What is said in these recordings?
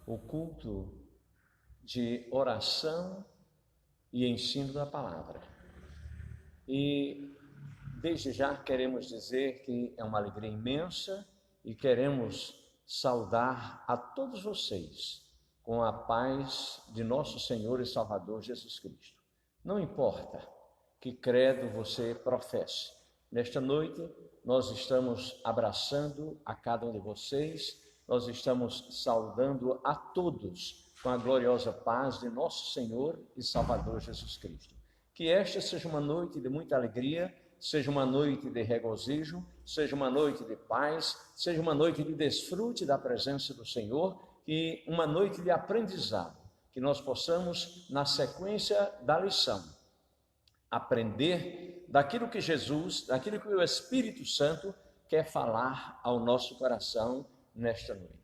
o culto de oração e ensino da palavra. E desde já queremos dizer que é uma alegria imensa e queremos saudar a todos vocês com a paz de nosso Senhor e Salvador Jesus Cristo. Não importa que credo você professe, nesta noite nós estamos abraçando a cada um de vocês, nós estamos saudando a todos com a gloriosa paz de nosso Senhor e Salvador Jesus Cristo. Que esta seja uma noite de muita alegria, seja uma noite de regozijo, seja uma noite de paz, seja uma noite de desfrute da presença do Senhor e uma noite de aprendizado, que nós possamos, na sequência da lição, aprender daquilo que Jesus, daquilo que o Espírito Santo quer falar ao nosso coração nesta noite.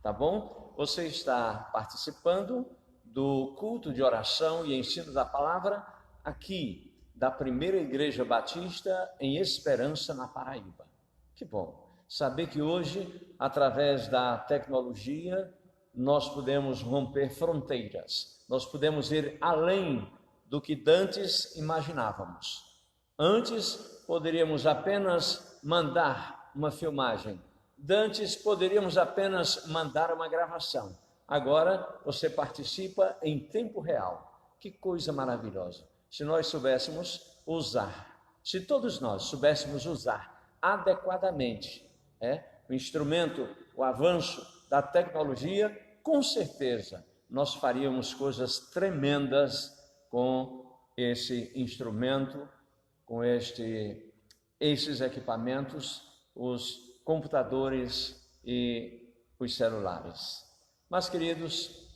Tá bom? Você está participando do culto de oração e ensino da palavra aqui da Primeira Igreja Batista em Esperança, na Paraíba. Que bom saber que hoje, através da tecnologia, nós podemos romper fronteiras, nós podemos ir além do que dantes imaginávamos. Antes poderíamos apenas mandar uma filmagem, dantes poderíamos apenas mandar uma gravação. Agora você participa em tempo real. Que coisa maravilhosa! Se nós soubéssemos usar, se todos nós soubéssemos usar adequadamente o instrumento, o avanço da tecnologia, com certeza nós faríamos coisas tremendas com esse instrumento, com esses equipamentos, os computadores e os celulares. Mas, queridos,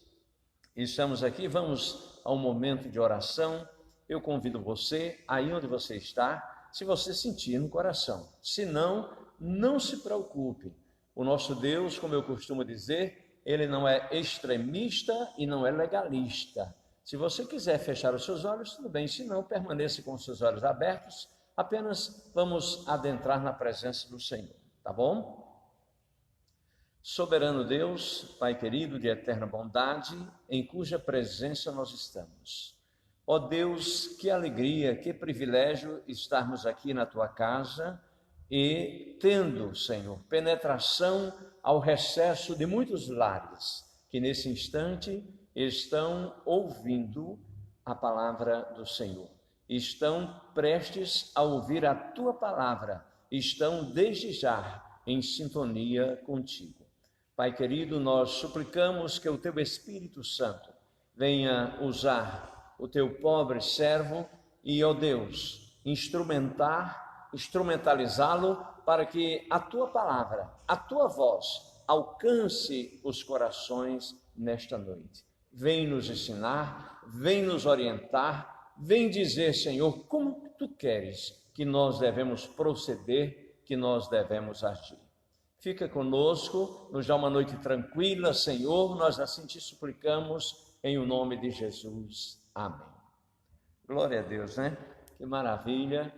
estamos aqui, vamos ao momento de oração. Eu convido você, aí onde você está, se você sentir no coração. Se não, não se preocupe. O nosso Deus, como eu costumo dizer, ele não é extremista e não é legalista. Se você quiser fechar os seus olhos, tudo bem. Se não, permaneça com os seus olhos abertos. Apenas vamos adentrar na presença do Senhor, tá bom? Soberano Deus, Pai querido de eterna bondade, em cuja presença nós estamos. Ó Deus, que alegria, que privilégio estarmos aqui na Tua casa e tendo, Senhor, penetração ao recesso de muitos lares que nesse instante estão ouvindo a palavra do Senhor, estão prestes a ouvir a Tua palavra, estão desde já em sintonia contigo. Pai querido, nós suplicamos que o Teu Espírito Santo venha usar o Teu pobre servo e, ó Deus, instrumentalizá-lo para que a Tua palavra, a Tua voz alcance os corações nesta noite. Vem nos ensinar, vem nos orientar, vem dizer, Senhor, como Tu queres que nós devemos proceder, que nós devemos agir. Fica conosco, nos dá uma noite tranquila, Senhor, nós assim Te suplicamos em o nome de Jesus. Amém. Glória a Deus, né? Que maravilha.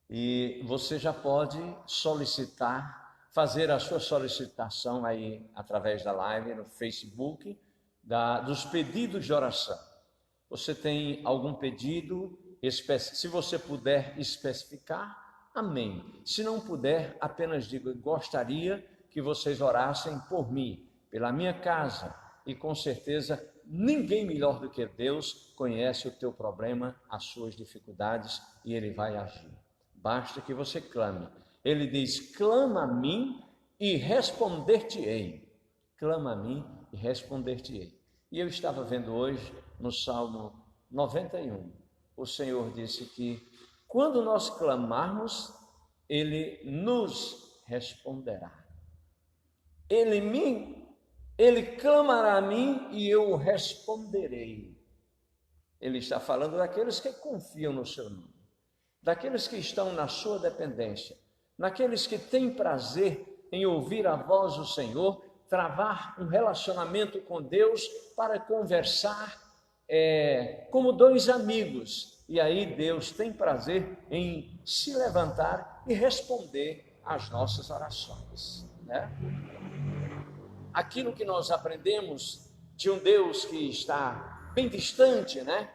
E você já pode solicitar, fazer a sua solicitação aí através da live no Facebook, dos pedidos de oração. Você tem algum pedido? Se você puder especificar, amém. Se não puder, apenas diga, gostaria que vocês orassem por mim, pela minha casa, e com certeza ninguém melhor do que Deus conhece o teu problema, as suas dificuldades, e Ele vai agir. Basta que você clame. Ele diz, clama a mim e responder-te-ei. Clama a mim e responder-te-ei. E eu estava vendo hoje no Salmo 91, o Senhor disse que quando nós clamarmos, Ele nos responderá. Ele clamará a mim e eu o responderei. Ele está falando daqueles que confiam no seu nome, daqueles que estão na sua dependência, naqueles que têm prazer em ouvir a voz do Senhor, travar um relacionamento com Deus para conversar como dois amigos. E aí Deus tem prazer em se levantar e responder às nossas orações, né? aquilo que nós aprendemos de um Deus que está bem distante, né?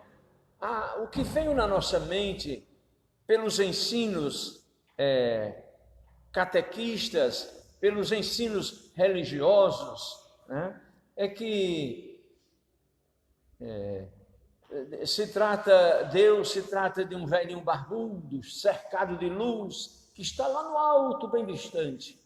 O que veio na nossa mente pelos ensinos catequistas, pelos ensinos religiosos, né? É que Deus se trata de um velhinho barbudo, cercado de luz, que está lá no alto, bem distante.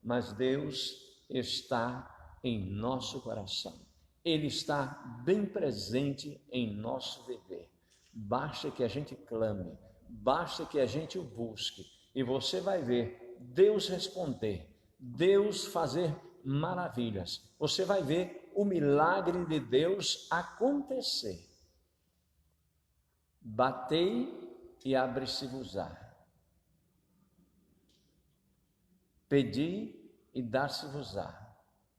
Mas Deus está em nosso coração. Ele está bem presente em nosso viver. Basta que a gente clame, basta que a gente o busque, e você vai ver Deus responder, Deus fazer maravilhas. Você vai ver o milagre de Deus acontecer. Batei e abre-se-vos-á. Pedi e dar-se-vos-á.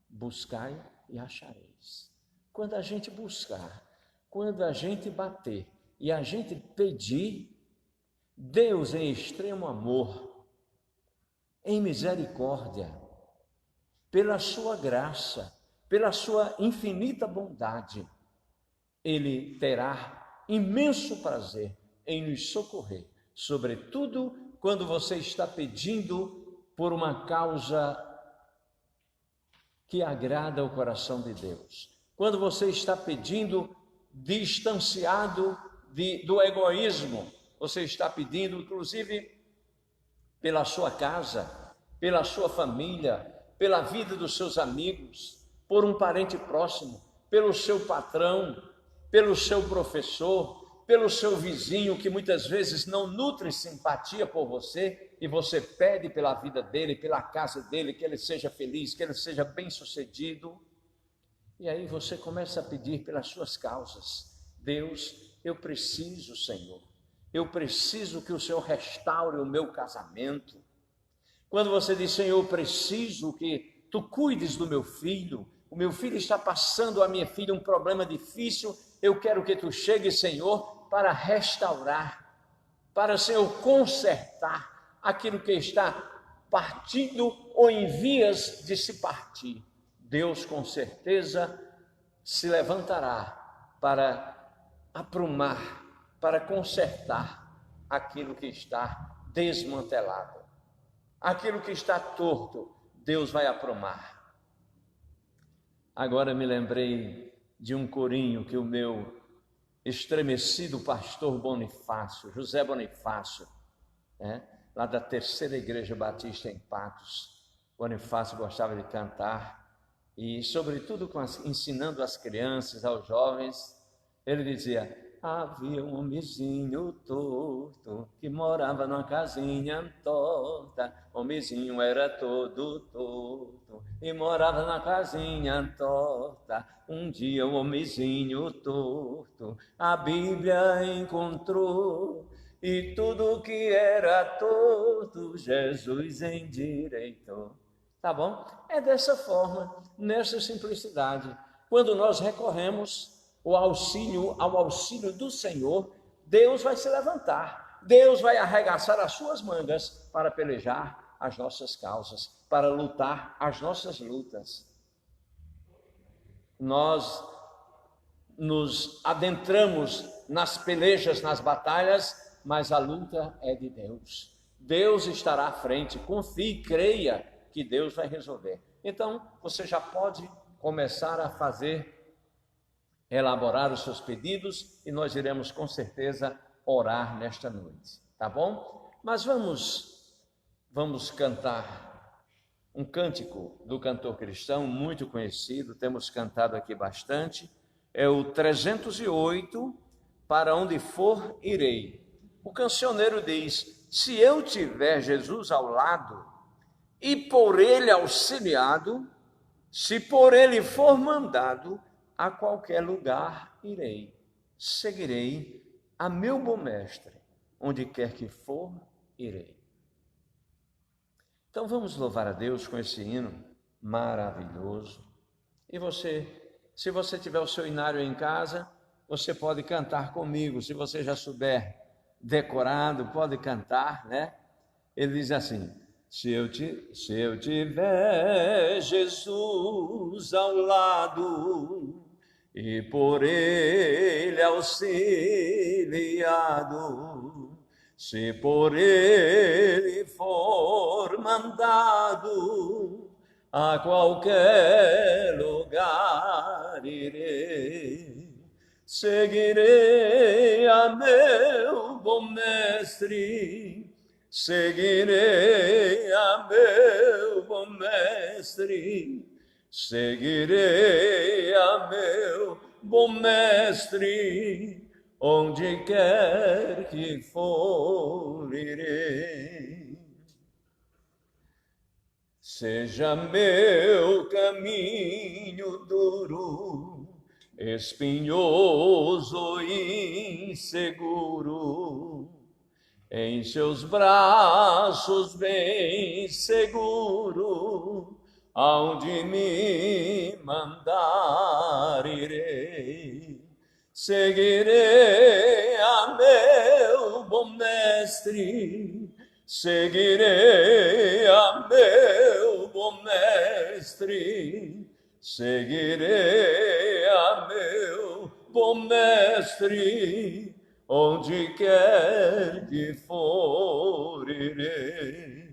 Buscai e achareis. Quando a gente buscar, quando a gente bater e a gente pedir, Deus em extremo amor, em misericórdia, pela sua graça, pela sua infinita bondade, Ele terá imenso prazer em nos socorrer, sobretudo quando você está pedindo por uma causa que agrada ao coração de Deus. Quando você está pedindo distanciado do egoísmo, você está pedindo, inclusive, pela sua casa, pela sua família, pela vida dos seus amigos, por um parente próximo, pelo seu patrão, pelo seu professor, pelo seu vizinho que muitas vezes não nutre simpatia por você, e você pede pela vida dele, pela casa dele, que ele seja feliz, que ele seja bem-sucedido. E aí você começa a pedir pelas suas causas. Deus, eu preciso, Senhor. Eu preciso que o Senhor restaure o meu casamento. Quando você diz, Senhor, eu preciso que tu cuides do meu filho. O meu filho está passando, a minha filha, um problema difícil. Eu quero que tu chegues, Senhor, para restaurar, para, Senhor, consertar aquilo que está partindo ou em vias de se partir. Deus, com certeza, se levantará para aprumar, para consertar aquilo que está desmantelado. Aquilo que está torto, Deus vai aprumar. Agora me lembrei de um corinho que o meu estremecido pastor Bonifácio, José Bonifácio, lá da Terceira Igreja Batista em Patos, Bonifácio gostava de cantar, e sobretudo ensinando as crianças, aos jovens, ele dizia: havia um homenzinho torto que morava numa casinha torta. O homenzinho era todo torto e morava na casinha torta. Um dia o homenzinho torto a Bíblia encontrou, e tudo que era torto Jesus endireitou. Tá bom? É dessa forma, nessa simplicidade, quando nós recorremos ao auxílio do Senhor, Deus vai se levantar, Deus vai arregaçar as suas mangas para pelejar as nossas causas, para lutar as nossas lutas. Nós nos adentramos nas pelejas, nas batalhas, mas a luta é de Deus. Deus estará à frente, confie, creia que Deus vai resolver. Então, você já pode começar a elaborar os seus pedidos, e nós iremos com certeza orar nesta noite, tá bom? Mas vamos cantar um cântico do cantor cristão muito conhecido, temos cantado aqui bastante, é o 308, Para Onde For Irei. O cancioneiro diz: se eu tiver Jesus ao lado e por ele auxiliado, se por ele for mandado, a qualquer lugar irei, seguirei a meu bom mestre, onde quer que for, irei. Então vamos louvar a Deus com esse hino maravilhoso. E você, se você tiver o seu hinário em casa, você pode cantar comigo. Se você já souber decorado, pode cantar, né? Ele diz assim: Se eu tiver Jesus ao lado e por ele auxiliado, se por ele for mandado, a qualquer lugar irei, seguirei a meu bom mestre, seguirei a meu bom mestre, seguirei a meu bom mestre, onde quer que for irei. Seja meu caminho duro, espinhoso e inseguro, em seus braços bem seguro, aonde me mandar irei. Seguirei a meu bom mestre, seguirei a meu bom mestre, seguirei a meu bom mestre, onde quer que for irei.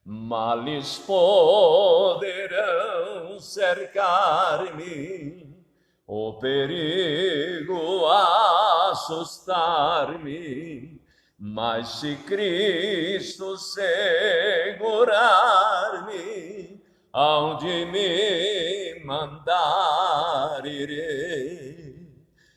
Males poderão cercar-me, o perigo assustar-me, mas se Cristo segurar-me, aonde me mandar irei.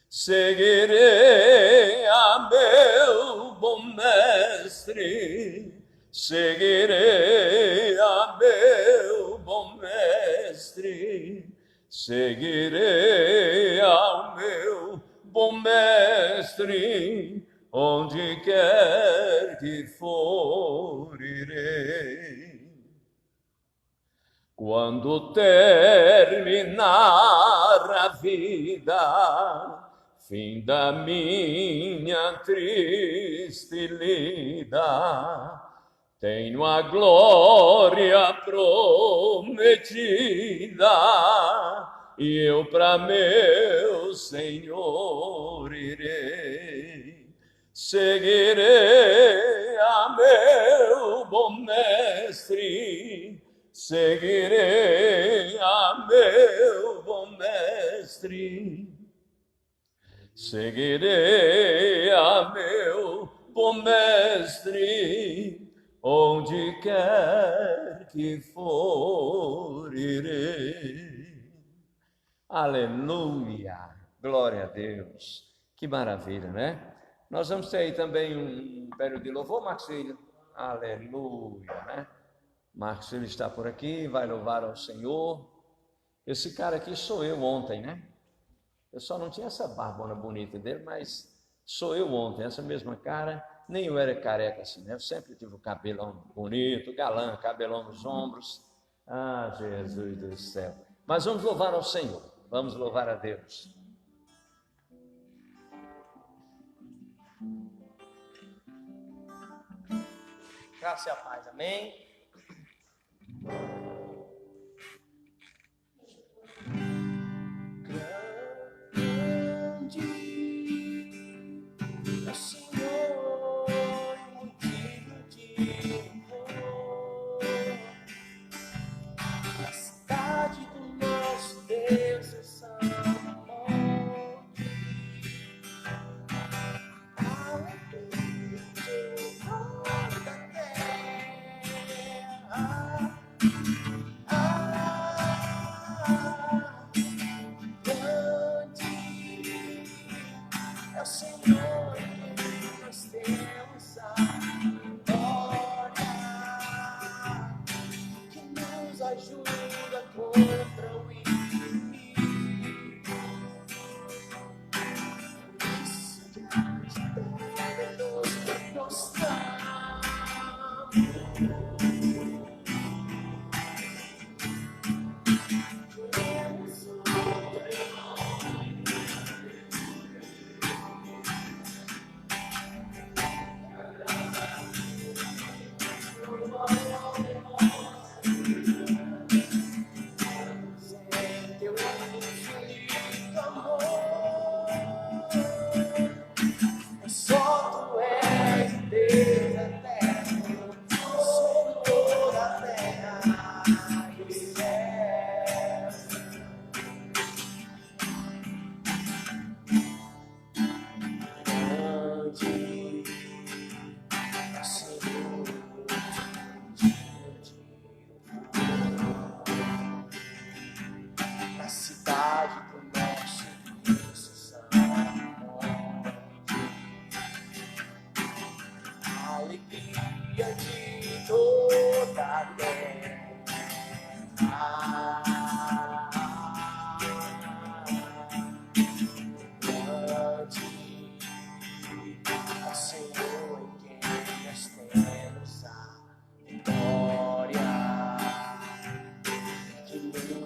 Seguirei a meu bom mestre, seguirei a meu bom mestre, seguirei ao meu bom mestre, onde quer que for irei. Quando terminar a vida, fim da minha triste lida, tenho a glória prometida, e eu para meu Senhor irei. Seguirei a meu bom mestre, seguirei a meu bom mestre, seguirei a meu bom mestre, onde quer que for irei. Aleluia, glória a Deus, que maravilha, né? Nós vamos ter aí também um período de louvor, Marcílio. Aleluia, né? Marcílio está por aqui, vai louvar ao Senhor. Esse cara aqui sou eu ontem, né? Eu só não tinha essa barbona bonita dele, mas sou eu ontem, essa mesma cara. Nem eu era careca assim, né? Eu sempre tive o cabelão bonito, galã, cabelão nos ombros. Ah, Jesus do céu. Mas vamos louvar ao Senhor, vamos louvar a Deus. Graça e a paz, amém?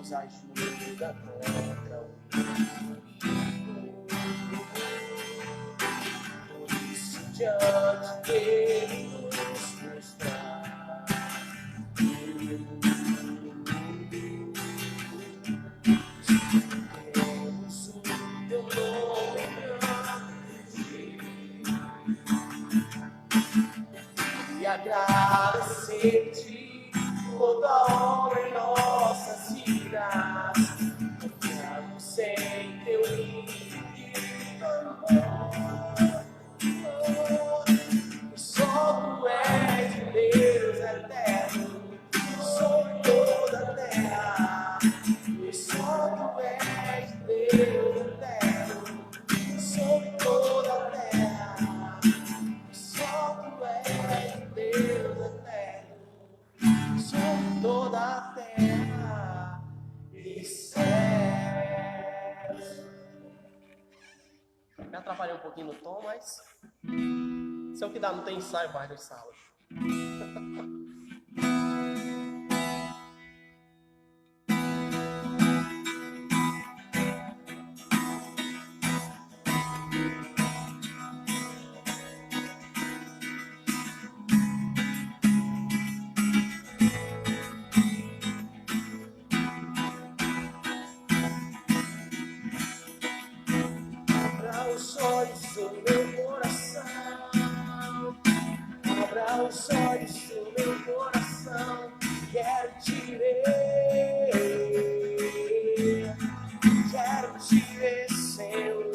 nos ajuda contra o inimigo. Por isso diante dele nos mostrar. Temos o teu nome e agradecer-te toda hora em nossas vidas. Confiamos em teu infinito amor. Só tu és Deus eterno sobre toda a terra. Só tu és Deus eterno sobre toda a terra. Só tu és Deus eterno sobre toda a terra e céus. Me atrapalhei um pouquinho no tom, mas isso é o que dá, não tem ensaio mais nas salas. Abra os olhos do meu coração. Abra os olhos do meu coração. Quero te ver. Quero te ver, Senhor.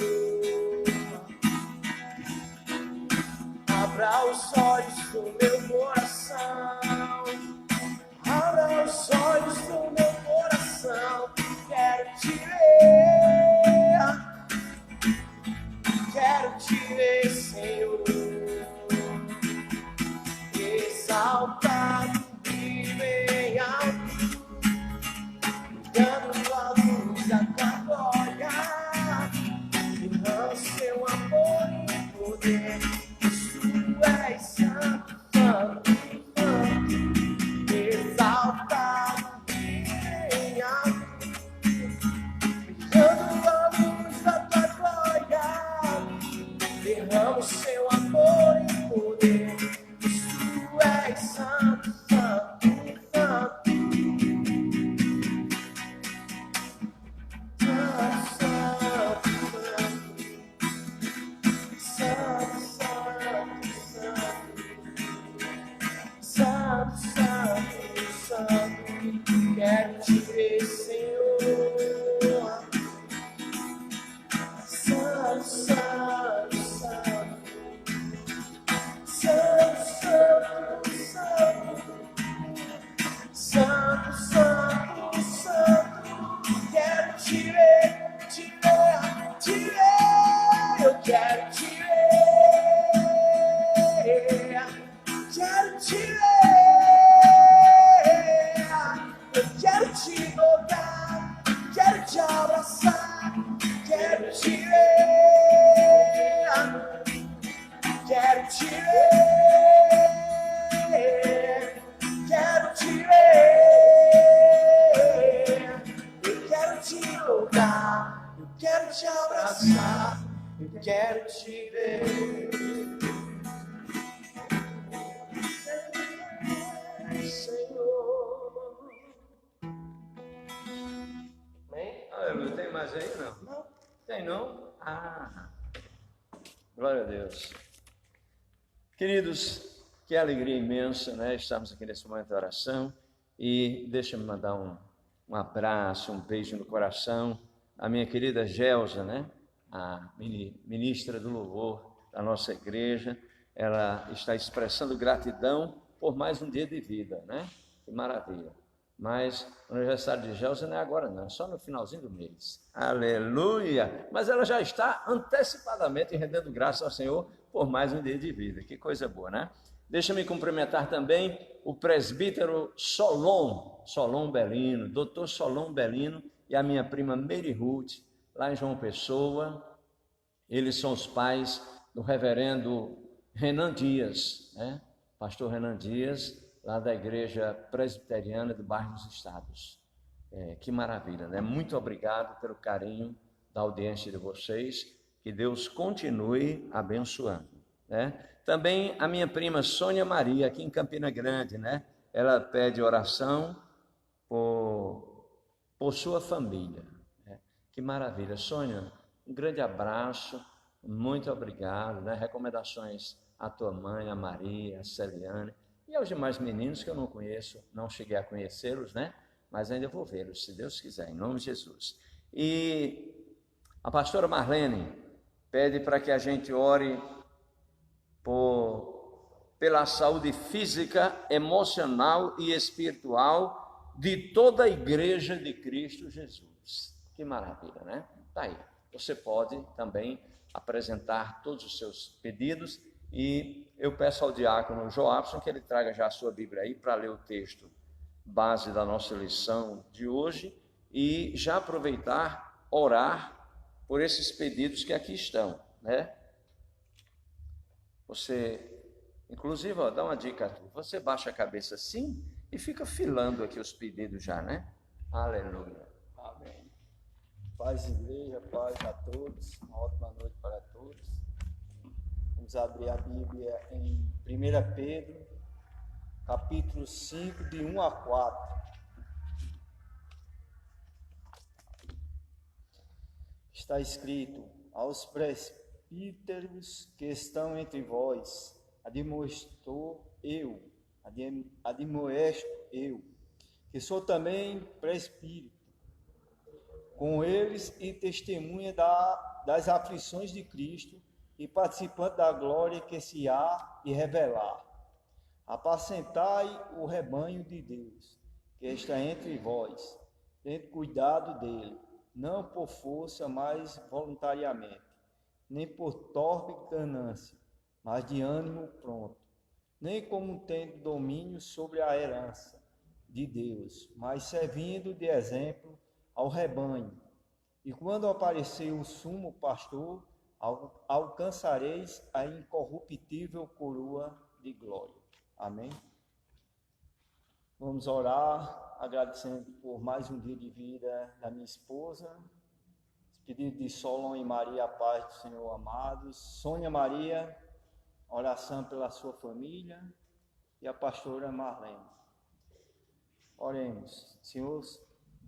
Abra os olhos do meu coração. Abra os olhos do meu coração. Quero te ver. Quero te ver, Senhor, exaltado e bem alto, dando a luz da tua glória, derrama seu amor e poder. Tu és santo, santo, santo, exaltado e bem alto, dando a luz da tua glória. Derrama o seu amor e poder. Tu és santo, santo, santo. Santo, santo, santo. Santo, santo, santo. Quero te ver, Senhor. Santo, santo, santo. Santo, santo, santo. Santo, santo, santo. Quero te ver, te ver, te ver. Eu quero te ver. Quero te ver. Eu quero te tocar. Quero te abraçar. Quero te ver. Quero te ver. Quero te ver. Eu quero te tocar. Eu quero te abraçar. Eu quero te ver. Senhor. Amém? Aleluia. Tem mais aí? Não. Não. Tem não? Ah, glória a Deus. Queridos, que alegria imensa, né? Estamos aqui nesse momento de oração e deixa-me mandar um abraço, um beijo no coração à minha querida Gelsa, né? A ministra do louvor da nossa igreja. Ela está expressando gratidão por mais um dia de vida, né? Que maravilha. Mas o aniversário de Gelsa não é agora não, é só no finalzinho do mês. Aleluia! Mas ela já está antecipadamente rendendo graças ao Senhor por mais um dia de vida. Que coisa boa, né? Deixa-me cumprimentar também o presbítero Solon Belino, doutor Solon Belino e a minha prima Mary Ruth, lá em João Pessoa. Eles são os pais do reverendo Renan Dias, né? Pastor Renan Dias, lá da igreja presbiteriana do bairro dos Estados. Que maravilha, né? Muito obrigado pelo carinho da audiência de vocês. Que Deus continue abençoando, né? Também a minha prima Sônia Maria, aqui em Campina Grande, né? Ela pede oração por sua família, né? Que maravilha. Sônia, um grande abraço, muito obrigado, né? Recomendações à tua mãe, a Maria, a Celiane e aos demais meninos que eu não conheço, não cheguei a conhecê-los, né? Mas ainda vou vê-los, se Deus quiser, em nome de Jesus. E a pastora Marlene pede para que a gente ore pela saúde física, emocional e espiritual de toda a igreja de Cristo Jesus. Que maravilha, né? Tá aí. Você pode também apresentar todos os seus pedidos e eu peço ao diácono Joabson que ele traga já a sua Bíblia aí para ler o texto base da nossa lição de hoje e já aproveitar, orar por esses pedidos que aqui estão, né? Você, inclusive, ó, dá uma dica, você baixa a cabeça assim e fica filando aqui os pedidos já, né? Aleluia. Amém. Paz, igreja, paz a todos, uma ótima noite para todos. Vamos abrir a Bíblia em 1 Pedro, capítulo 5, de 1 a 4. Está escrito: aos presbíteros que estão entre vós, admoesto eu, que sou também presbítero, com eles e testemunha das aflições de Cristo e participante da glória que se há de revelar. Apacentai o rebanho de Deus, que está entre vós, tende cuidado dele, não por força, mas voluntariamente, nem por torpe ganância, mas de ânimo pronto, nem como tendo domínio sobre a herança de Deus, mas servindo de exemplo ao rebanho. E quando aparecer o sumo pastor, alcançareis a incorruptível coroa de glória. Amém? Vamos orar, agradecendo por mais um dia de vida da minha esposa, pedido de Solon e Maria, a paz do Senhor, amados. Sônia Maria, oração pela sua família, e a pastora Marlene. Oremos. Senhor,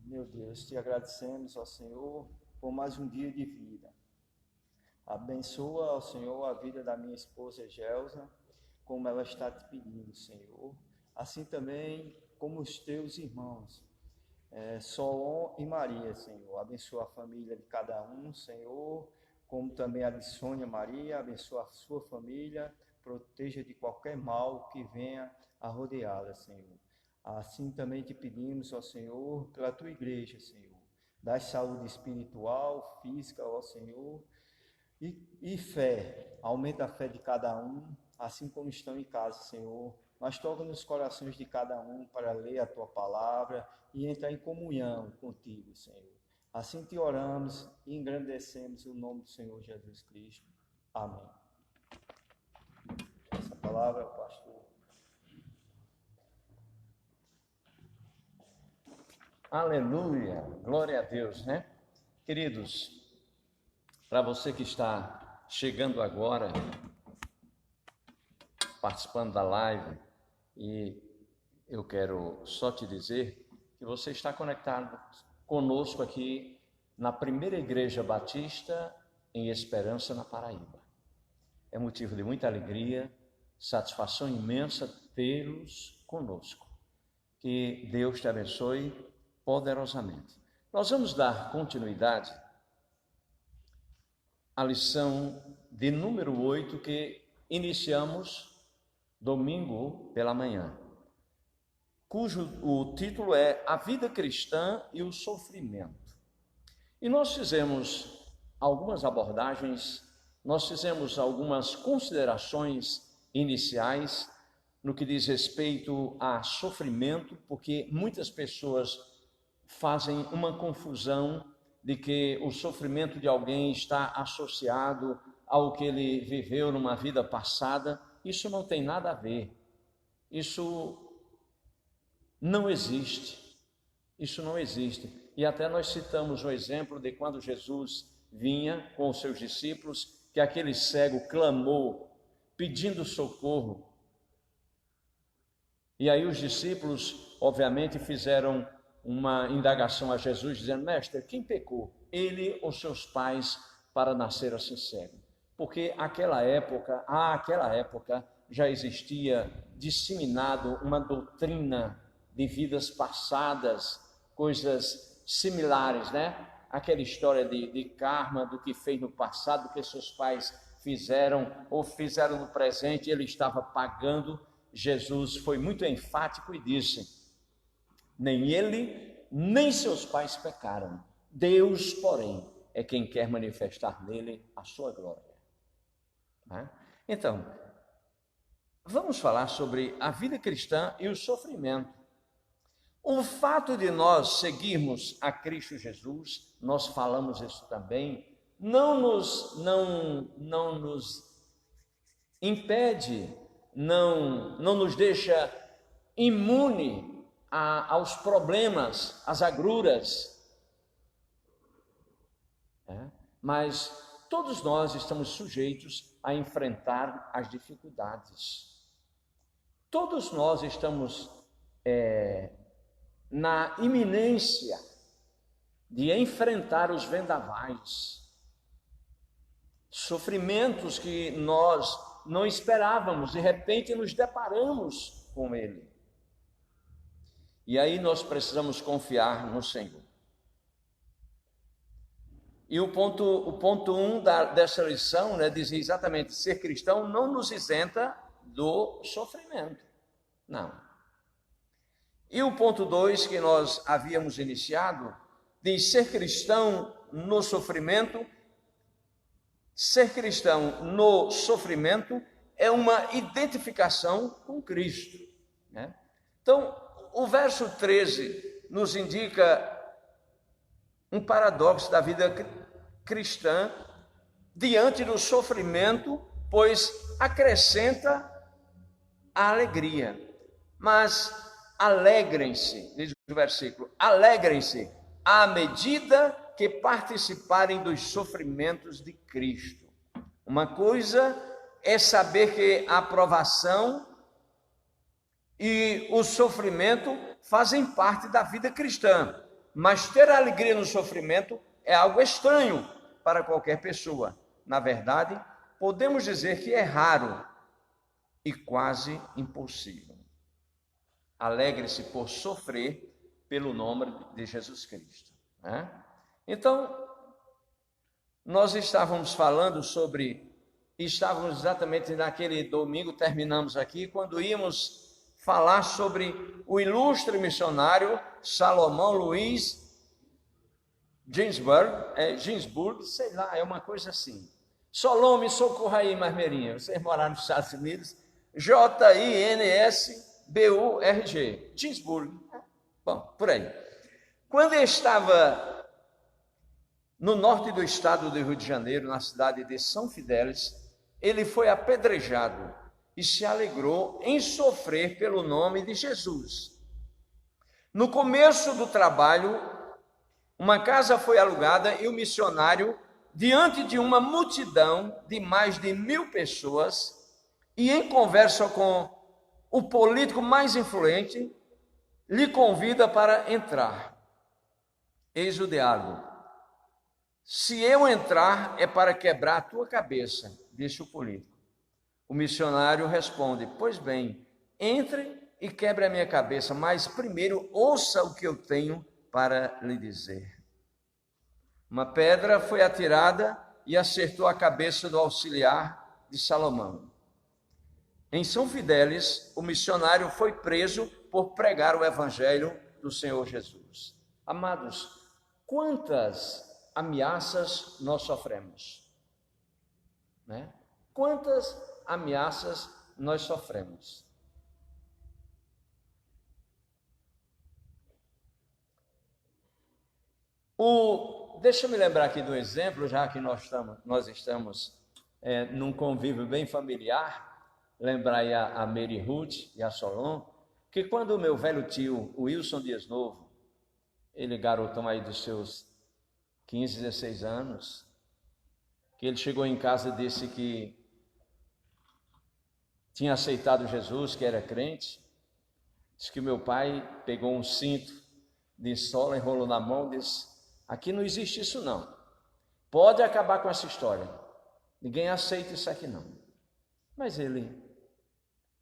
meu Deus, te agradecemos, ó Senhor, por mais um dia de vida. Abençoa, ó Senhor, a vida da minha esposa Gelsa, como ela está te pedindo, Senhor. Assim também como os teus irmãos, Solon e Maria, Senhor. Abençoa a família de cada um, Senhor, como também a de Sônia Maria. Abençoa a sua família, proteja de qualquer mal que venha a rodeá-la, Senhor. Assim também te pedimos, ó Senhor, pela tua igreja, Senhor. Dá saúde espiritual, física, ó Senhor, e fé. Aumenta a fé de cada um, assim como estão em casa, Senhor. Mas toca nos corações de cada um para ler a tua palavra e entrar em comunhão contigo, Senhor. Assim te oramos e engrandecemos o nome do Senhor Jesus Cristo. Amém. Essa palavra é o pastor. Aleluia, glória a Deus, né? Queridos, para você que está chegando agora, participando da live, e eu quero só te dizer que você está conectado conosco aqui na Primeira Igreja Batista em Esperança, na Paraíba. É motivo de muita alegria, satisfação imensa tê-los conosco. Que Deus te abençoe poderosamente. Nós vamos dar continuidade à lição de número 8 que iniciamos domingo pela manhã, cujo o título é A Vida Cristã e o Sofrimento. E nós fizemos algumas abordagens, nós fizemos algumas considerações iniciais no que diz respeito a sofrimento, porque muitas pessoas fazem uma confusão de que o sofrimento de alguém está associado ao que ele viveu numa vida passada. Isso não tem nada a ver, isso não existe. Isso não existe. E até nós citamos o exemplo de quando Jesus vinha com os seus discípulos, que aquele cego clamou, pedindo socorro. E aí os discípulos, obviamente, fizeram uma indagação a Jesus, dizendo: mestre, quem pecou? Ele ou seus pais para nascer assim cego? Porque àquela época já existia disseminado uma doutrina de vidas passadas, coisas similares, né? Aquela história de karma, do que fez no passado, do que seus pais fizeram ou fizeram no presente, ele estava pagando. Jesus foi muito enfático e disse: nem ele, nem seus pais pecaram. Deus, porém, é quem quer manifestar nele a sua glória. Né? Então, vamos falar sobre a vida cristã e o sofrimento. O fato de nós seguirmos a Cristo Jesus, nós falamos isso também, não nos impede, não nos deixa imune aos problemas, às agruras. Mas todos nós estamos sujeitos a enfrentar as dificuldades. Todos nós estamos na iminência de enfrentar os vendavais, sofrimentos que nós não esperávamos, de repente nos deparamos com ele. E aí nós precisamos confiar no Senhor. E o ponto 1 dessa lição, né, diz exatamente: ser cristão não nos isenta do sofrimento. Não. E o ponto 2 que nós havíamos iniciado, diz: ser cristão no sofrimento. Ser cristão no sofrimento é uma identificação com Cristo, né? Então, o verso 13 nos indica um paradoxo da vida cristã diante do sofrimento, pois acrescenta a alegria. Mas alegrem-se, diz o versículo, alegrem-se à medida que participarem dos sofrimentos de Cristo. Uma coisa é saber que a provação e o sofrimento fazem parte da vida cristã, mas ter alegria no sofrimento é algo estranho para qualquer pessoa. Na verdade, podemos dizer que é raro e quase impossível. Alegre-se por sofrer pelo nome de Jesus Cristo, né? Então, nós estávamos exatamente naquele domingo, terminamos aqui, quando íamos falar sobre o ilustre missionário Salomão Luiz Ginsburg, sei lá, é uma coisa assim. Solome, socorra aí, Marmeirinha, vocês moraram nos Estados Unidos, Jinsburg, Ginsburg, bom, por aí. Quando ele estava no norte do estado do Rio de Janeiro, na cidade de São Fidélis, ele foi apedrejado e se alegrou em sofrer pelo nome de Jesus. No começo do trabalho, uma casa foi alugada e o missionário, diante de uma multidão de mais de 1.000 pessoas, e em conversa com o político mais influente, lhe convida para entrar. Eis o diálogo: se eu entrar é para quebrar a tua cabeça, disse o político. O missionário responde: pois bem, entre e quebre a minha cabeça, mas primeiro ouça o que eu tenho para lhe dizer. Uma pedra foi atirada e acertou a cabeça do auxiliar de Salomão. Em São Fidélis, o missionário foi preso por pregar o evangelho do Senhor Jesus. Amados, quantas ameaças nós sofremos, né? Quantas ameaças nós sofremos? Deixa eu me lembrar aqui do exemplo, já que nós estamos num convívio bem familiar, lembrar aí a Mary Ruth e a Solon, que quando o meu velho tio, o Wilson Dias Novo, ele garotão aí dos seus 15, 16 anos, que ele chegou em casa e disse que tinha aceitado Jesus, que era crente. Diz que meu pai pegou um cinto de sola, enrolou na mão e disse: aqui não existe isso não, pode acabar com essa história, ninguém aceita isso aqui não. Mas ele,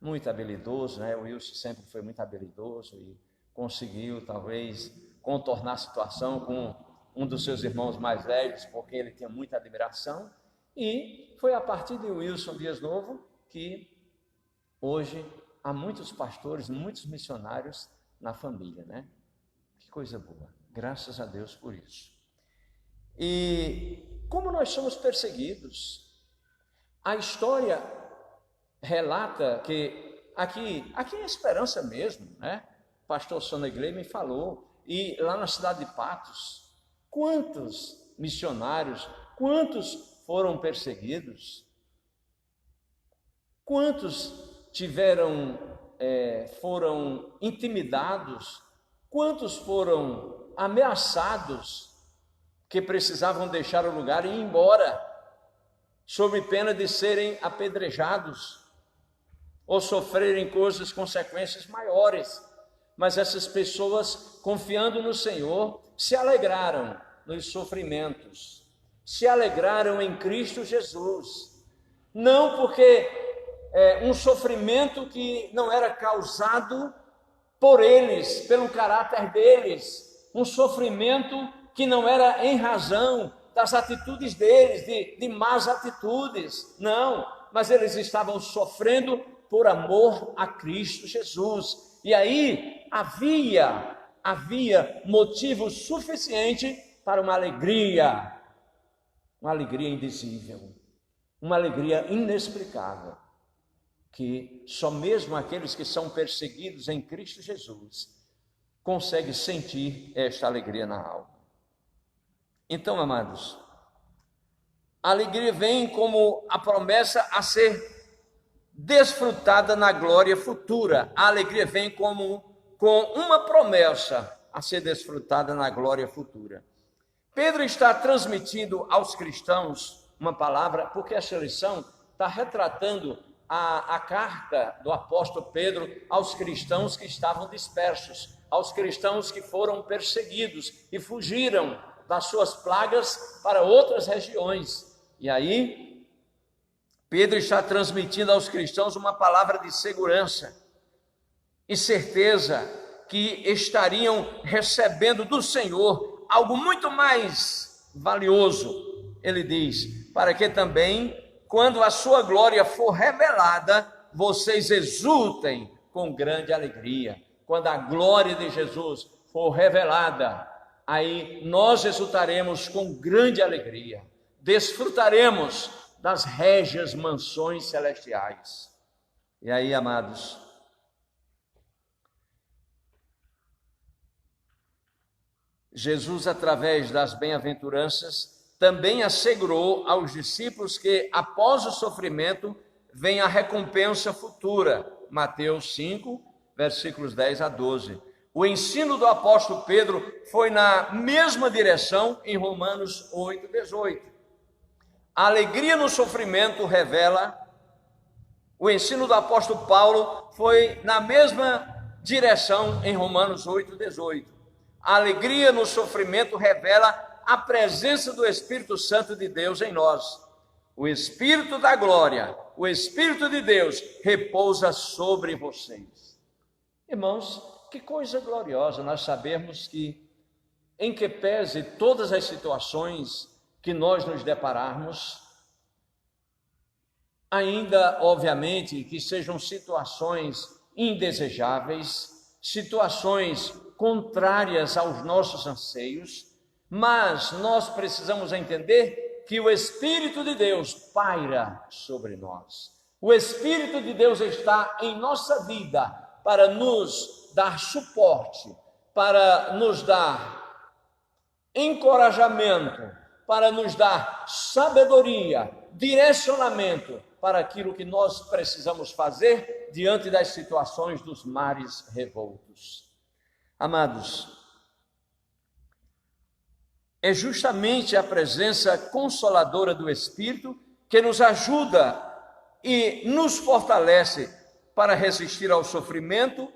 muito habilidoso, né? O Wilson sempre foi muito habilidoso e conseguiu talvez contornar a situação com um dos seus irmãos mais velhos, porque ele tinha muita admiração, e foi a partir de Wilson Dias Novo que hoje há muitos pastores, muitos missionários na família, né? Que coisa boa, graças a Deus por isso. E como nós somos perseguidos, a história relata que aqui é esperança mesmo, né? O pastor Sonegley me falou, e lá na cidade de Patos, quantos missionários, quantos foram perseguidos, quantos foram intimidados, quantos foram ameaçados, que precisavam deixar o lugar e ir embora, sob pena de serem apedrejados, ou sofrerem consequências maiores. Mas essas pessoas, confiando no Senhor, se alegraram nos sofrimentos, se alegraram em Cristo Jesus, não porque um sofrimento que não era causado por eles, pelo caráter deles, um sofrimento que não era em razão das atitudes deles, de más atitudes, não, mas eles estavam sofrendo por amor a Cristo Jesus. E aí havia motivo suficiente para uma alegria indizível, uma alegria inexplicável, que só mesmo aqueles que são perseguidos em Cristo Jesus conseguem sentir esta alegria na alma. Então, amados, a alegria vem como a promessa a ser desfrutada na glória futura. A alegria vem com uma promessa a ser desfrutada na glória futura. Pedro está transmitindo aos cristãos uma palavra, porque essa lição está retratando a carta do apóstolo Pedro aos cristãos que estavam dispersos, aos cristãos que foram perseguidos e fugiram das suas plagas para outras regiões. E aí Pedro está transmitindo aos cristãos uma palavra de segurança e certeza que estariam recebendo do Senhor algo muito mais valioso. Ele diz: para que também, quando a sua glória for revelada, vocês exultem com grande alegria. Quando a glória de Jesus for revelada, aí nós exultaremos com grande alegria, desfrutaremos das régias mansões celestiais. E aí, amados, Jesus, através das bem-aventuranças, também assegurou aos discípulos que, após o sofrimento, vem a recompensa futura. Mateus 5, versículos 10 a 12. O ensino do apóstolo Pedro foi na mesma direção em Romanos 8, 18. A alegria no sofrimento revela. O ensino do apóstolo Paulo foi na mesma direção em Romanos 8, 18. A alegria no sofrimento revela a presença do Espírito Santo de Deus em nós. O Espírito da glória, o Espírito de Deus repousa sobre vocês. Irmãos, que coisa gloriosa nós sabermos que, em que pese todas as situações que nós nos depararmos, ainda, obviamente, que sejam situações indesejáveis, situações contrárias aos nossos anseios, mas nós precisamos entender que o Espírito de Deus paira sobre nós. O Espírito de Deus está em nossa vida para nos dar suporte, para nos dar encorajamento, para nos dar sabedoria, direcionamento para aquilo que nós precisamos fazer diante das situações dos mares revoltos. Amados, é justamente a presença consoladora do Espírito que nos ajuda e nos fortalece para resistir ao sofrimento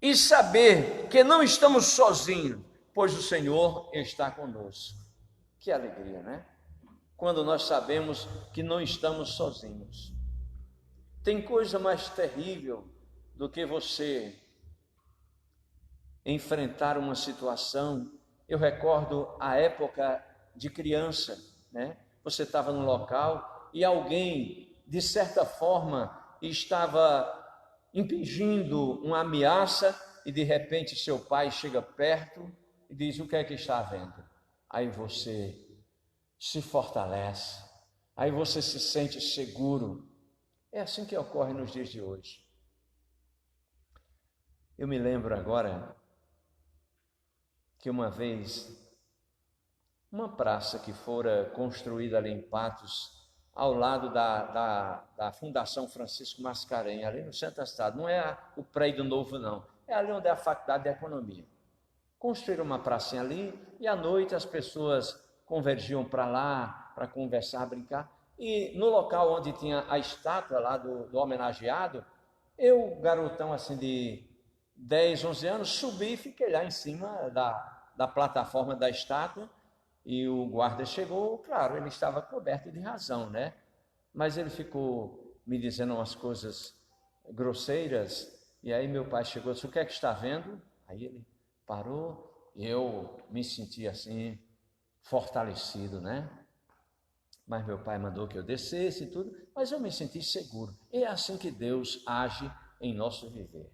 e saber que não estamos sozinhos, pois o Senhor está conosco. Que alegria, né? Quando nós sabemos que não estamos sozinhos. Tem coisa mais terrível do que você enfrentar uma situação. Eu recordo a época de criança, né? Você estava num local e alguém, de certa forma, estava impingindo uma ameaça e de repente seu pai chega perto e diz: o que é que está havendo? Aí você se fortalece, aí você se sente seguro. É assim que ocorre nos dias de hoje. Eu me lembro agora que uma vez, uma praça que fora construída ali em Patos, ao lado da Fundação Francisco Mascarenhas, ali no centro da cidade, não é o prédio novo não, é ali onde é a Faculdade de Economia. Construíram uma pracinha ali e à noite as pessoas convergiam para lá para conversar, brincar. E no local onde tinha a estátua lá do homenageado, eu, garotão assim de 10, 11 anos, subi e fiquei lá em cima da plataforma da estátua. E o guarda chegou, claro, ele estava coberto de razão, né? Mas ele ficou me dizendo umas coisas grosseiras. E aí meu pai chegou e disse: o que é que está vendo? Aí ele parou e eu me senti assim, fortalecido, né? Mas meu pai mandou que eu descesse e tudo, mas eu me senti seguro. E é assim que Deus age em nosso viver.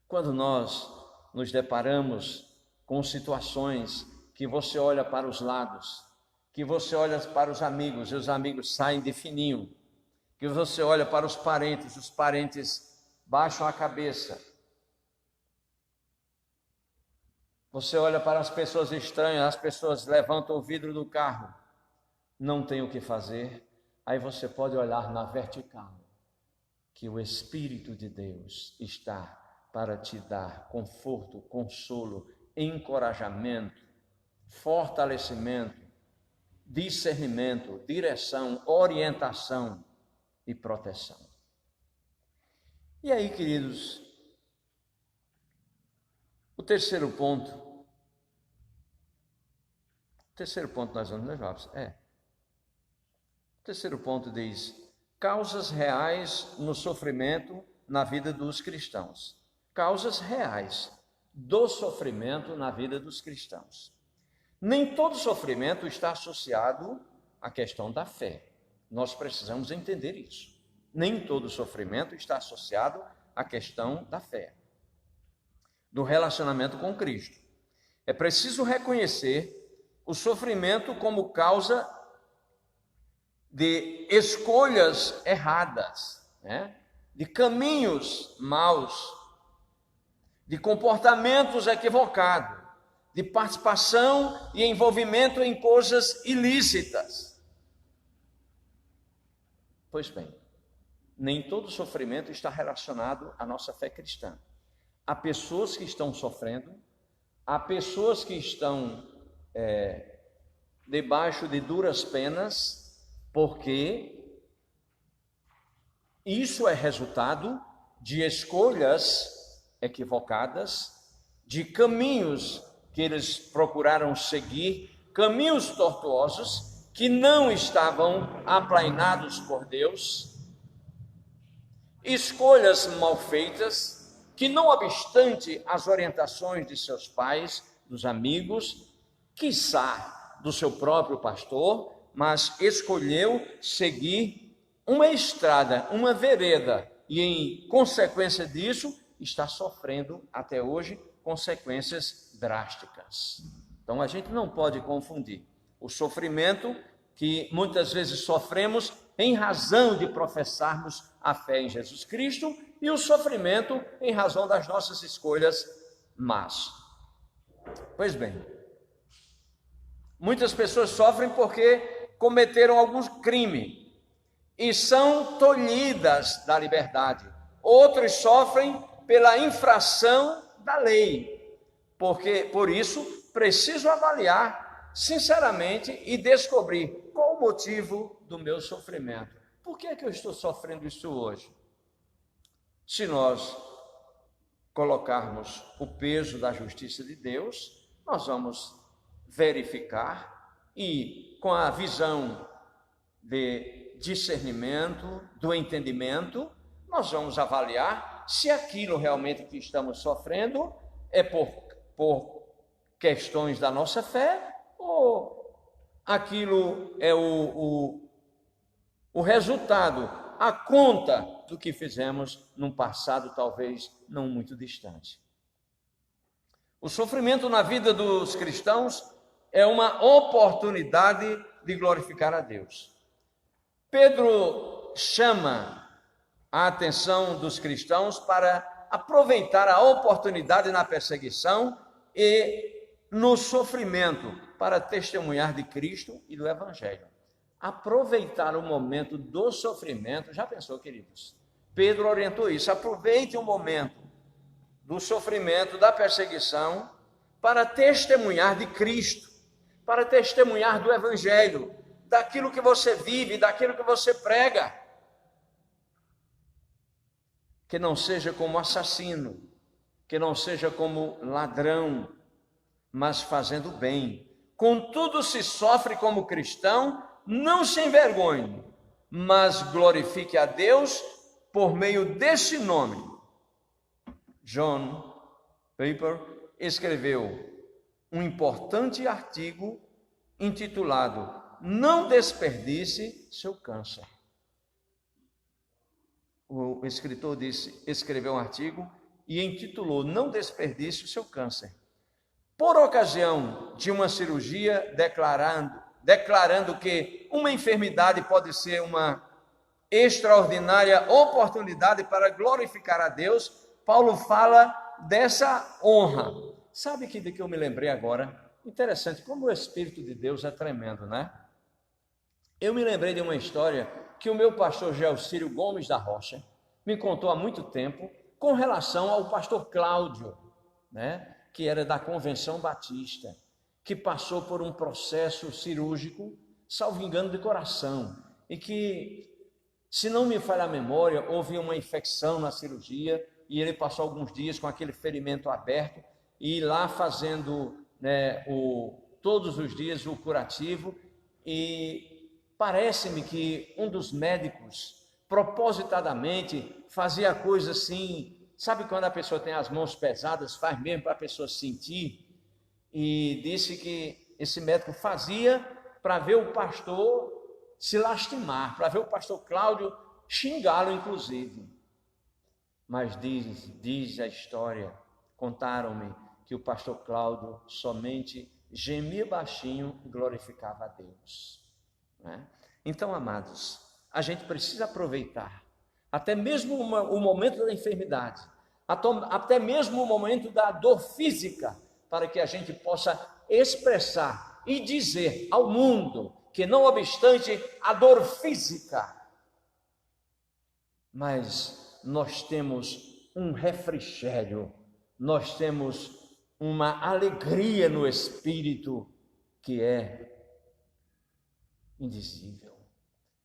Quando nós nos deparamos com situações que você olha para os lados, que você olha para os amigos, e os amigos saem de fininho, que você olha para os parentes baixam a cabeça, você olha para as pessoas estranhas, as pessoas levantam o vidro do carro, não tem o que fazer, aí você pode olhar na vertical, que o Espírito de Deus está para te dar conforto, consolo, encorajamento, fortalecimento, discernimento, direção, orientação e proteção. E aí, queridos, o terceiro ponto nós vamos levar. O terceiro ponto diz: causas reais no sofrimento na vida dos cristãos. Causas reais do sofrimento na vida dos cristãos. Nem todo sofrimento está associado à questão da fé. Nós precisamos entender isso. Nem todo sofrimento está associado à questão da fé, do relacionamento com Cristo. É preciso reconhecer o sofrimento como causa de escolhas erradas, né? De caminhos maus, de comportamentos equivocados, de participação e envolvimento em coisas ilícitas. Pois bem, nem todo sofrimento está relacionado à nossa fé cristã. Há pessoas que estão sofrendo, há pessoas que estão debaixo de duras penas, porque isso é resultado de escolhas equivocadas, de caminhos que eles procuraram seguir, caminhos tortuosos que não estavam aplainados por Deus, escolhas mal feitas que, não obstante as orientações de seus pais, dos amigos, quiçá do seu próprio pastor, mas escolheu seguir uma estrada, uma vereda, e em consequência disso está sofrendo até hoje consequências drásticas. Então a gente não pode confundir o sofrimento que muitas vezes sofremos em razão de professarmos a fé em Jesus Cristo e o sofrimento em razão das nossas escolhas más. Pois bem, muitas pessoas sofrem porque cometeram algum crime e são tolhidas da liberdade. Outros sofrem pela infração da lei, porque por isso preciso avaliar sinceramente e descobrir qual o motivo do meu sofrimento. Por que é que eu estou sofrendo isso hoje? Se nós colocarmos o peso da justiça de Deus, nós vamos verificar e, com a visão de discernimento, do entendimento, nós vamos avaliar se aquilo realmente que estamos sofrendo é por questões da nossa fé ou aquilo é o resultado, a conta do que fizemos num passado talvez não muito distante. O sofrimento na vida dos cristãos é uma oportunidade de glorificar a Deus. Pedro chama a atenção dos cristãos para aproveitar a oportunidade na perseguição e no sofrimento para testemunhar de Cristo e do Evangelho. Aproveitar o momento do sofrimento, já pensou, queridos? Pedro orientou isso, aproveite o momento do sofrimento, da perseguição, para testemunhar de Cristo, para testemunhar do Evangelho, daquilo que você vive, daquilo que você prega. Que não seja como assassino, que não seja como ladrão, mas fazendo bem. Contudo, se sofre como cristão, não se envergonhe, mas glorifique a Deus por meio desse nome. John Piper escreveu um importante artigo intitulado "Não desperdice seu câncer". O escritor escreveu um artigo e intitulou "Não desperdice o seu câncer". Por ocasião de uma cirurgia, declarando que uma enfermidade pode ser uma extraordinária oportunidade para glorificar a Deus, Paulo fala dessa honra. Sabe de que eu me lembrei agora? Interessante, como o Espírito de Deus é tremendo, né? Eu me lembrei de uma história que o meu pastor Gelcírio Gomes da Rocha me contou há muito tempo com relação ao pastor Cláudio, né? Que era da Convenção Batista, que passou por um processo cirúrgico, salvo engano, de coração, e que, se não me falha a memória, houve uma infecção na cirurgia e ele passou alguns dias com aquele ferimento aberto e lá fazendo, né, todos os dias o curativo. E parece-me que um dos médicos propositadamente fazia coisa assim, sabe quando a pessoa tem as mãos pesadas, faz mesmo para a pessoa sentir? E disse que esse médico fazia para ver o pastor se lastimar, para ver o pastor Cláudio xingá-lo, inclusive. Mas diz a história, contaram-me, que o pastor Cláudio somente gemia baixinho e glorificava a Deus, né? Então, amados, a gente precisa aproveitar até mesmo o momento da enfermidade, até mesmo o momento da dor física, para que a gente possa expressar e dizer ao mundo que, não obstante a dor física, mas nós temos um refrigério, nós temos uma alegria no espírito que é indizível,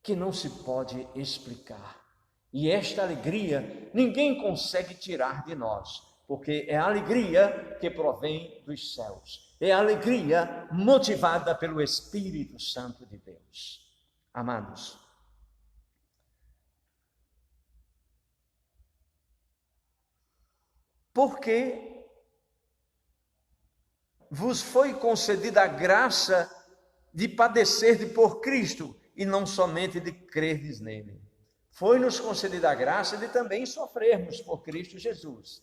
que não se pode explicar. E esta alegria ninguém consegue tirar de nós, porque é a alegria que provém dos céus, é a alegria motivada pelo Espírito Santo de Deus. Amados, porque vos foi concedida a graça de padecer por Cristo, e não somente de crerdes nele. Foi-nos concedida a graça de também sofrermos por Cristo Jesus,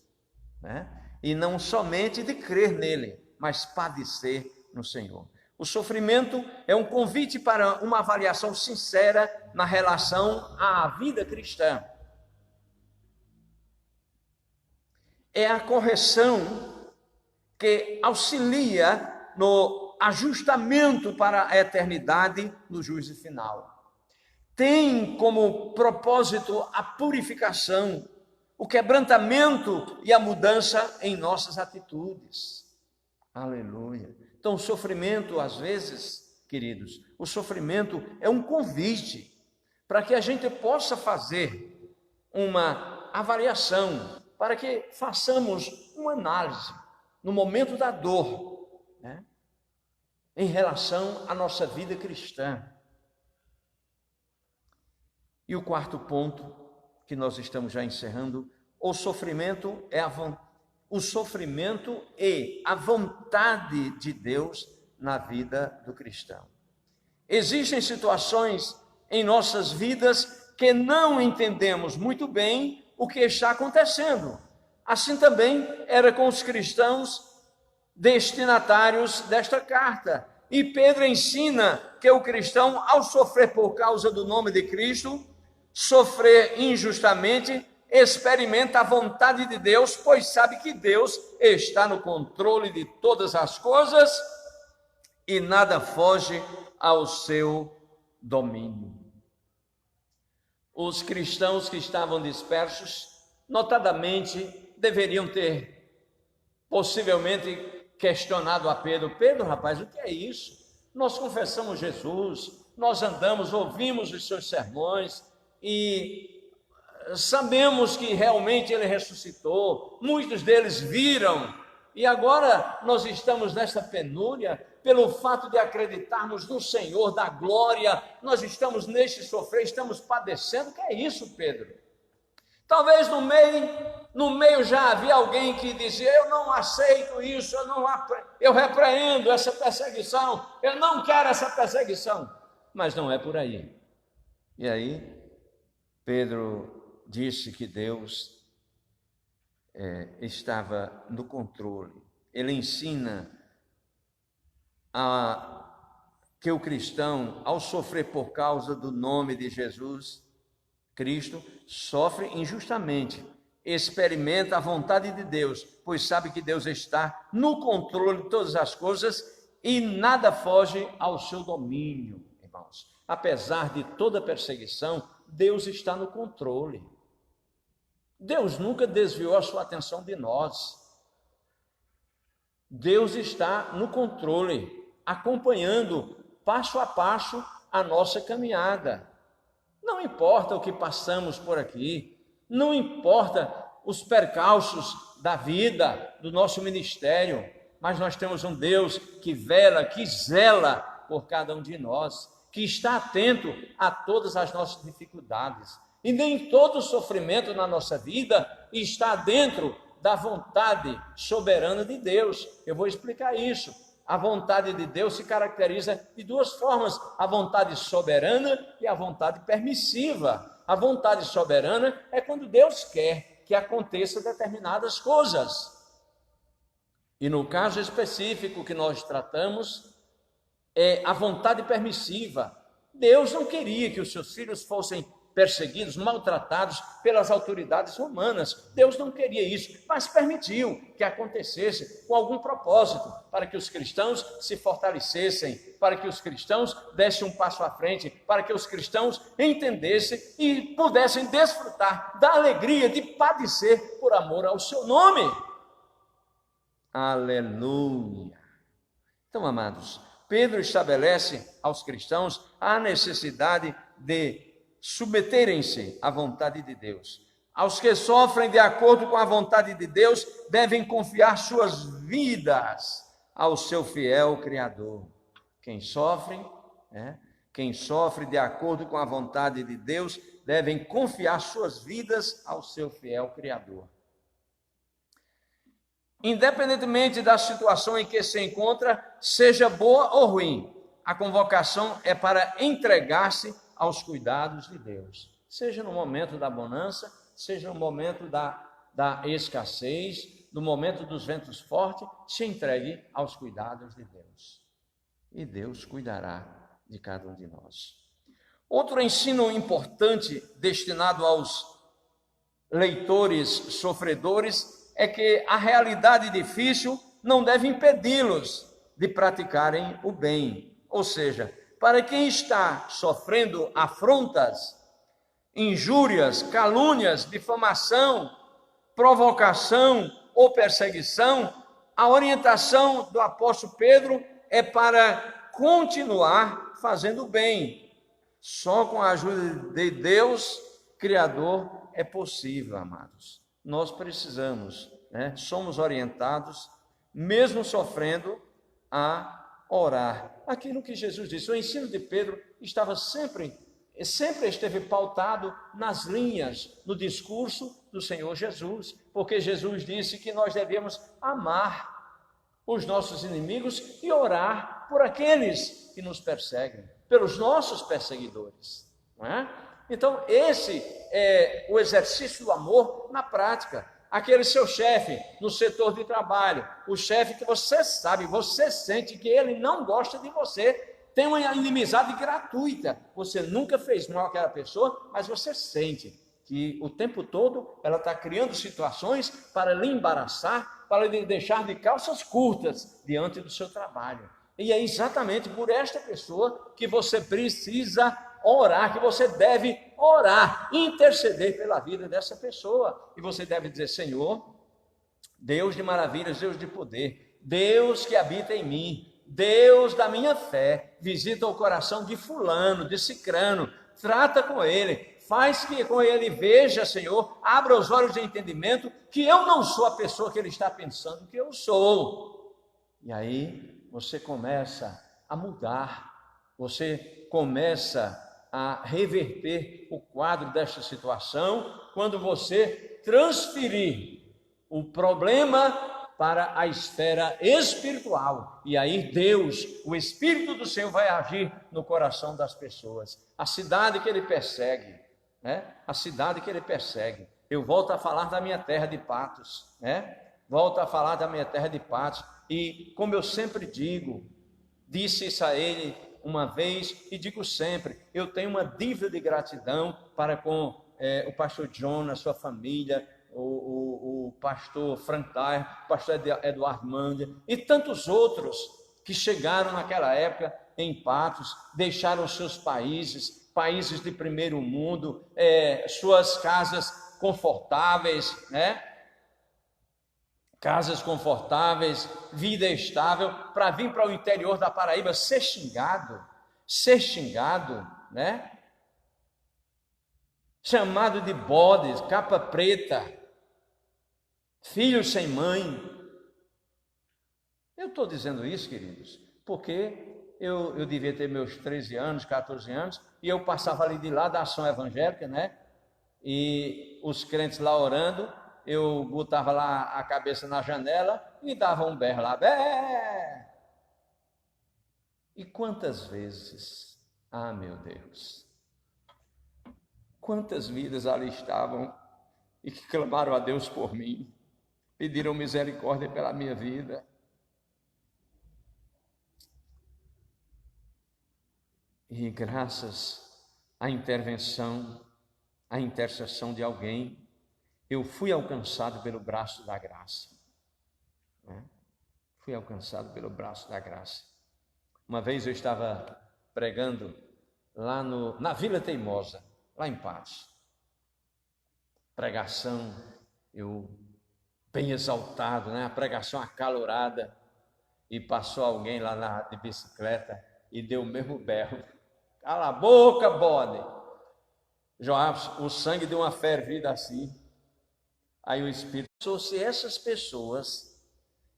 né? E não somente de crer nele, mas padecer no Senhor. O sofrimento é um convite para uma avaliação sincera na relação à vida cristã. É a correção que auxilia no ajustamento para a eternidade no juízo final. Tem como propósito a purificação, o quebrantamento e a mudança em nossas atitudes. Aleluia. Então, o sofrimento, às vezes, queridos, o sofrimento é um convite para que a gente possa fazer uma avaliação, para que façamos uma análise no momento da dor, né, em relação à nossa vida cristã. E o quarto ponto, que nós estamos já encerrando, o sofrimento e a vontade de Deus na vida do cristão. Existem situações em nossas vidas que não entendemos muito bem o que está acontecendo. Assim também era com os cristãos destinatários desta carta. E Pedro ensina que o cristão, ao sofrer por causa do nome de Cristo, sofrer injustamente, experimenta a vontade de Deus, pois sabe que Deus está no controle de todas as coisas e nada foge ao seu domínio. Os cristãos que estavam dispersos, notadamente, deveriam ter possivelmente questionado a Pedro: Pedro, rapaz, o que é isso? Nós confessamos Jesus, nós andamos, ouvimos os seus sermões e sabemos que realmente ele ressuscitou, muitos deles viram, e agora nós estamos nessa penúria pelo fato de acreditarmos no Senhor da glória, nós estamos neste sofrer, estamos padecendo. O que é isso, Pedro? Talvez no meio já havia alguém que dizia: eu não aceito isso, eu repreendo essa perseguição, eu não quero essa perseguição, mas não é por aí. E aí Pedro disse que Deus estava no controle. Ele ensina que o cristão, ao sofrer por causa do nome de Jesus Cristo, sofre injustamente, experimenta a vontade de Deus, pois sabe que Deus está no controle de todas as coisas e nada foge ao seu domínio, irmãos. Apesar de toda perseguição, Deus está no controle. Deus nunca desviou a sua atenção de nós. Deus está no controle, acompanhando passo a passo a nossa caminhada. Não importa o que passamos por aqui, não importa os percalços da vida, do nosso ministério, mas nós temos um Deus que vela, que zela por cada um de nós, que está atento a todas as nossas dificuldades. E nem todo sofrimento na nossa vida está dentro da vontade soberana de Deus. Eu vou explicar isso. A vontade de Deus se caracteriza de duas formas: a vontade soberana e a vontade permissiva. A vontade soberana é quando Deus quer que aconteça determinadas coisas. E no caso específico que nós tratamos, é a vontade permissiva. Deus não queria que os seus filhos fossem perseguidos, maltratados pelas autoridades romanas. Deus não queria isso, mas permitiu que acontecesse com algum propósito, para que os cristãos se fortalecessem, para que os cristãos dessem um passo à frente, para que os cristãos entendessem e pudessem desfrutar da alegria de padecer por amor ao seu nome. Aleluia! Então, amados, Pedro estabelece aos cristãos a necessidade de submeterem-se à vontade de Deus. Aos que sofrem de acordo com a vontade de Deus, devem confiar suas vidas ao seu fiel Criador. Quem sofre de acordo com a vontade de Deus, devem confiar suas vidas ao seu fiel Criador. Independentemente da situação em que se encontra, seja boa ou ruim, a convocação é para entregar-se aos cuidados de Deus. Seja no momento da bonança, seja no momento da escassez, no momento dos ventos fortes, se entregue aos cuidados de Deus. E Deus cuidará de cada um de nós. Outro ensino importante destinado aos leitores sofredores é que a realidade difícil não deve impedi-los de praticarem o bem. Ou seja, para quem está sofrendo afrontas, injúrias, calúnias, difamação, provocação ou perseguição, a orientação do apóstolo Pedro é para continuar fazendo o bem. Só com a ajuda de Deus, Criador, é possível, amados. Nós precisamos, né? Somos orientados, mesmo sofrendo, a orar. Aquilo que Jesus disse, o ensino de Pedro estava sempre esteve pautado nas linhas, no discurso do Senhor Jesus, porque Jesus disse que nós devemos amar os nossos inimigos e orar por aqueles que nos perseguem, pelos nossos perseguidores, não é? Então esse é o exercício do amor na prática. Aquele seu chefe no setor de trabalho, o chefe que você sabe, você sente que ele não gosta de você, tem uma inimizade gratuita, você nunca fez mal àquela pessoa, mas você sente que o tempo todo ela está criando situações para lhe embaraçar, para lhe deixar de calças curtas diante do seu trabalho. E é exatamente por esta pessoa que você precisa orar, que você deve orar, interceder pela vida dessa pessoa. E você deve dizer, Senhor, Deus de maravilhas, Deus de poder, Deus que habita em mim, Deus da minha fé, visita o coração de fulano, de cicrano, trata com ele, faz que com ele veja, Senhor, abra os olhos de entendimento, que eu não sou a pessoa que ele está pensando que eu sou. E aí você começa a mudar, você começa a reverter o quadro desta situação, quando você transferir o problema para a esfera espiritual, e aí Deus, o Espírito do Senhor vai agir no coração das pessoas. A cidade que ele persegue, né? A cidade que ele persegue. Eu volto a falar da minha terra de Patos, né? Volto a falar da minha terra de Patos, e como eu sempre digo, disse isso a ele uma vez e digo sempre, eu tenho uma dívida de gratidão para com o pastor John, a sua família, o pastor Frank Dyer, o pastor Eduardo Mandia e tantos outros que chegaram naquela época em Patos, deixaram seus países de primeiro mundo, suas casas confortáveis, né? Casas confortáveis, vida estável, para vir para o interior da Paraíba ser xingado, né? Chamado de bodes, capa preta, filhos sem mãe. Eu estou dizendo isso, queridos, porque eu devia ter meus 13 anos, 14 anos, e eu passava ali de lá da ação evangélica, né? E os crentes lá orando, eu botava lá a cabeça na janela e dava um berro lá, bé! E quantas vezes, meu Deus, quantas vidas ali estavam e que clamaram a Deus por mim, pediram misericórdia pela minha vida. E graças à intervenção, à intercessão de alguém, eu fui alcançado pelo braço da graça, né? Fui alcançado pelo braço da graça. Uma vez eu estava pregando lá na Vila Teimosa, lá em Patos. Pregação, eu bem exaltado, né? A pregação acalorada, e passou alguém lá de bicicleta e deu o mesmo berro. Cala a boca, bode! Joab, o sangue deu uma fervida assim. Aí o Espírito, se essas pessoas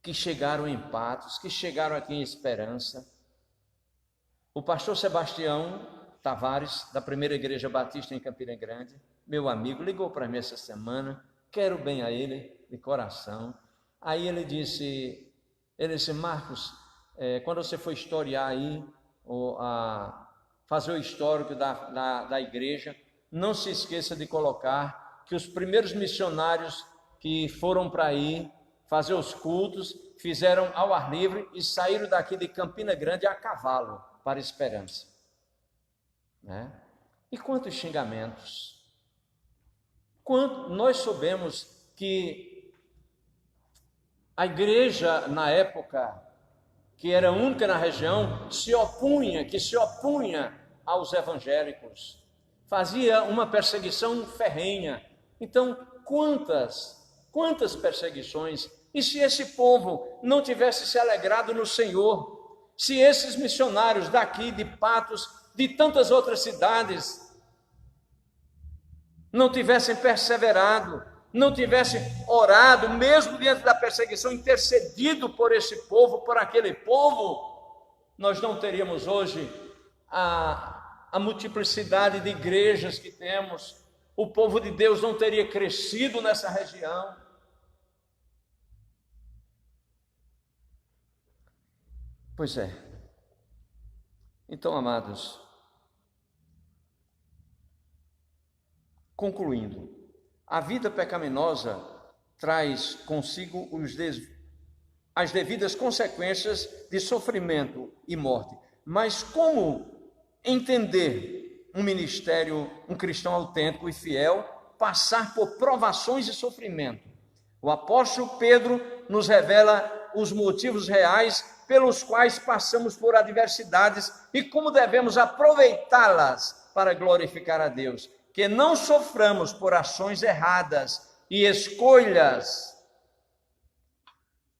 que chegaram em Patos, que chegaram aqui em Esperança, o pastor Sebastião Tavares, da Primeira Igreja Batista em Campina Grande, meu amigo, ligou para mim essa semana, quero bem a ele, de coração. Aí ele disse, Marcos, quando você for historiar aí, fazer o histórico da igreja, não se esqueça de colocar que os primeiros missionários que foram para aí fazer os cultos, fizeram ao ar livre e saíram daqui de Campina Grande a cavalo para Esperança, né? E quantos xingamentos! Nós soubemos que a igreja na época, que era única na região, se opunha aos evangélicos, fazia uma perseguição ferrenha. Então, quantas perseguições! E se esse povo não tivesse se alegrado no Senhor, Se esses missionários daqui de Patos, de tantas outras cidades, não tivessem perseverado, não tivessem orado, mesmo diante da perseguição, intercedido por esse povo, por aquele povo, nós não teríamos hoje a multiplicidade de igrejas que temos, o povo de Deus não teria crescido nessa região. Pois é. Então, amados, concluindo, a vida pecaminosa traz consigo as devidas consequências de sofrimento e morte. Mas como entender um ministério, um cristão autêntico e fiel, passar por provações e sofrimento? O apóstolo Pedro nos revela os motivos reais pelos quais passamos por adversidades e como devemos aproveitá-las para glorificar a Deus. Que não soframos por ações erradas e escolhas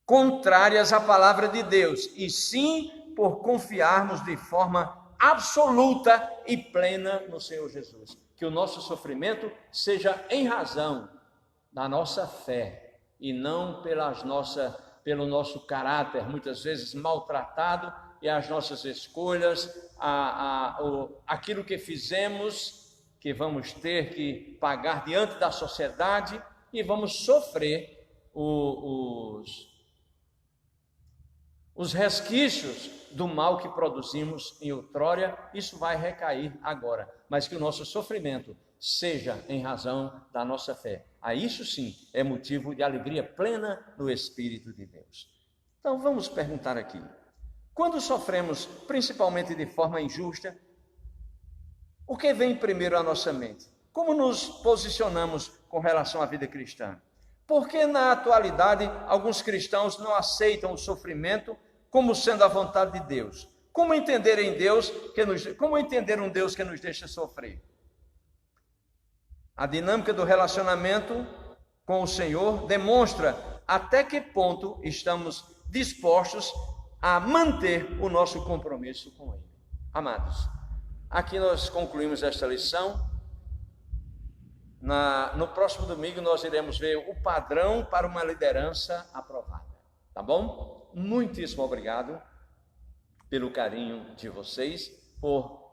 contrárias à palavra de Deus, e sim por confiarmos de forma absoluta e plena no Senhor Jesus. Que o nosso sofrimento seja em razão da nossa fé e não pelo nosso caráter, muitas vezes maltratado, e as nossas escolhas, aquilo que fizemos, que vamos ter que pagar diante da sociedade e vamos sofrer os resquícios do mal que produzimos em outrora. Isso vai recair agora, mas que o nosso sofrimento seja em razão da nossa fé. Isso sim é motivo de alegria plena no Espírito de Deus. Então vamos perguntar aqui: quando sofremos principalmente de forma injusta, o que vem primeiro à nossa mente? Como nos posicionamos com relação à vida cristã? Por que na atualidade alguns cristãos não aceitam o sofrimento como sendo a vontade de Deus? Como entender um Deus que nos deixa sofrer? A dinâmica do relacionamento com o Senhor demonstra até que ponto estamos dispostos a manter o nosso compromisso com Ele. Amados, aqui nós concluímos esta lição. No próximo domingo nós iremos ver o padrão para uma liderança aprovada. Tá bom? Muitíssimo obrigado pelo carinho de vocês, por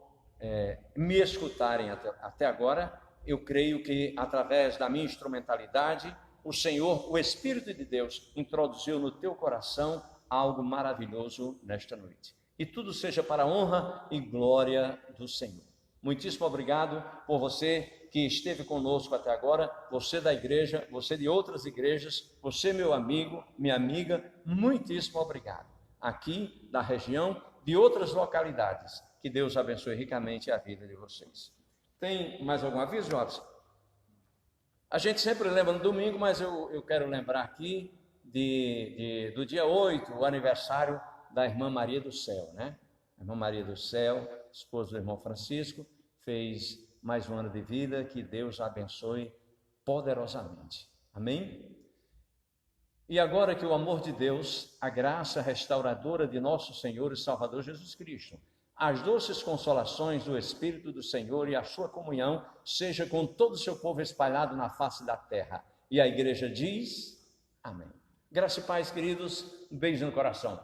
me escutarem até agora. Eu creio que através da minha instrumentalidade, o Senhor, o Espírito de Deus, introduziu no teu coração algo maravilhoso nesta noite. E tudo seja para a honra e glória do Senhor. Muitíssimo obrigado por você que esteve conosco até agora, você da igreja, você de outras igrejas, você meu amigo, minha amiga, muitíssimo obrigado. Aqui da região, de outras localidades, que Deus abençoe ricamente a vida de vocês. Tem mais algum aviso, Jobs? A gente sempre lembra no domingo, mas eu quero lembrar aqui do dia 8, o aniversário da irmã Maria do Céu, né? A irmã Maria do Céu, esposa do irmão Francisco, fez mais um ano de vida. Que Deus a abençoe poderosamente. Amém? E agora que o amor de Deus, a graça restauradora de nosso Senhor e Salvador Jesus Cristo, as doces consolações do Espírito do Senhor e a sua comunhão seja com todo o seu povo espalhado na face da terra. E a igreja diz: amém. Graça e paz, queridos, um beijo no coração.